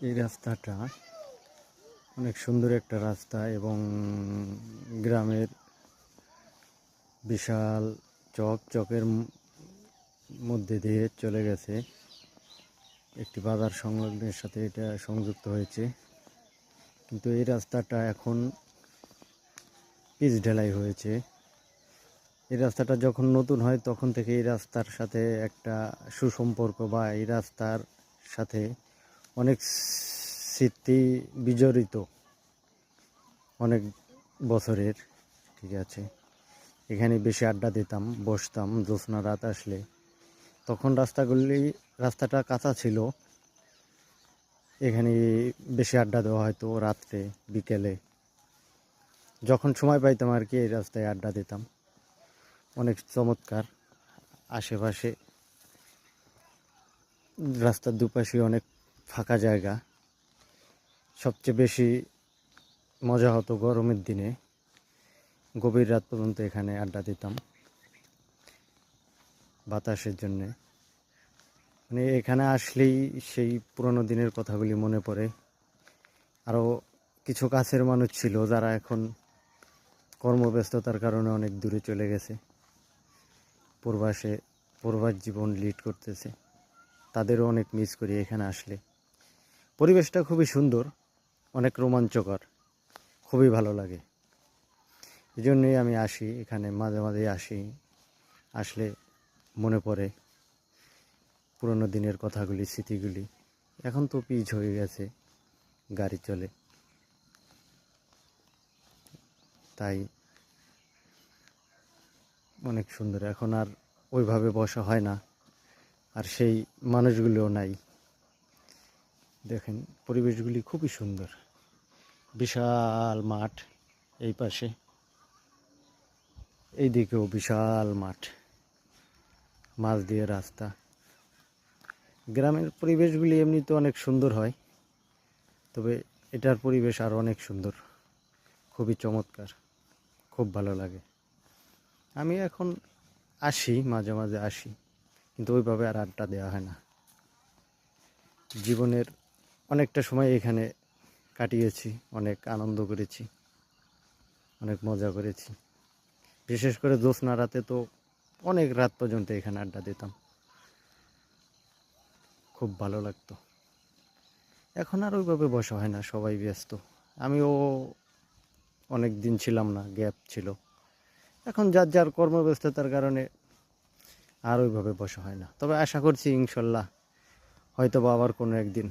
এই রাস্তাটা অনেক সুন্দর একটা রাস্তা এবং গ্রামের বিশাল চকের মধ্যে দিয়ে চলে গেছে। একটি বাজার সংলগ্নের সাথে এটা সংযুক্ত হয়েছে, কিন্তু এই রাস্তাটা এখন পিচ ঢালাই হয়েছে। এই রাস্তাটা যখন নতুন হয় তখন থেকে এই রাস্তার সাথে একটা সুসম্পর্ক বা এই রাস্তার সাথে অনেক স্মৃতি বিজড়িত, অনেক বছরের। ঠিক আছে, এখানে বেশি আড্ডা দিতাম, বসতাম জ্যোৎস্না রাত আসলে। তখন রাস্তাটা কাঁচা ছিল, এখানে বেশি আড্ডা দেওয়া হয়তো রাত্রে বিকেলে, যখন সময় পাইতাম আর কি এই রাস্তায় আড্ডা দিতাম। অনেক চমৎকার, আশেপাশে রাস্তার দুপাশে অনেক ফাঁকা জায়গা। সবচেয়ে বেশি মজা হতো গরমের দিনে, গভীর রাত পর্যন্ত এখানে আড্ডা দিতাম বাতাসের জন্যে। মানে এখানে আসলেই সেই পুরনো দিনের কথাগুলি মনে পড়ে। আরও কিছু কাছের মানুষ ছিল যারা এখন কর্মব্যস্ততার কারণে অনেক দূরে চলে গেছে, প্রবাস জীবন লিড করতেছে। তাদেরও অনেক মিস করি এখানে আসলে। পরিবেশটা খুবই সুন্দর, অনেক রোমাঞ্চকর, খুবই ভালো লাগে। এই জন্যই আমি আসি এখানে, মাঝে মাঝে আসি। আসলে মনে পড়ে পুরনো দিনের কথাগুলি, স্মৃতিগুলি। এখন তো পিচ হয়ে গেছে, গাড়ি চলে, তাই অনেক সুন্দর। এখন আর ওইভাবে বসা হয় না, আর সেই মানুষগুলোও নাই। দেখেন পরিবেশগুলি খুবই সুন্দর, বিশাল মাঠ এই পাশে, এই দিকেও বিশাল মাঠ, মাছ দিয়ে রাস্তা। গ্রামের পরিবেশগুলি এমনিতে অনেক সুন্দর হয়, তবে এটার পরিবেশ আরও অনেক সুন্দর, খুবই চমৎকার, খুব ভালো লাগে। আমি এখন আসি, মাঝে মাঝে আসি, কিন্তু ওইভাবে আর আড্ডা দেওয়া হয় না। জীবনের অনেকটা সময় এখানে কাটিয়েছি, অনেক আনন্দ করেছি, অনেক মজা করেছি। বিশেষ করে জ্যোৎস্না রাতে তো অনেক রাত পর্যন্ত এখানে আড্ডা দিতাম, খুব ভালো লাগতো। এখন আর ওইভাবে বসা হয় না, সবাই ব্যস্ত। আমিও অনেক দিন ছিলাম না, গ্যাপ ছিল। এখন যার যার কর্মব্যস্ততার কারণে আর ওইভাবে বসা হয় না। তবে আশা করছি ইনশাল্লাহ হয়তো বা আবার কোনো একদিন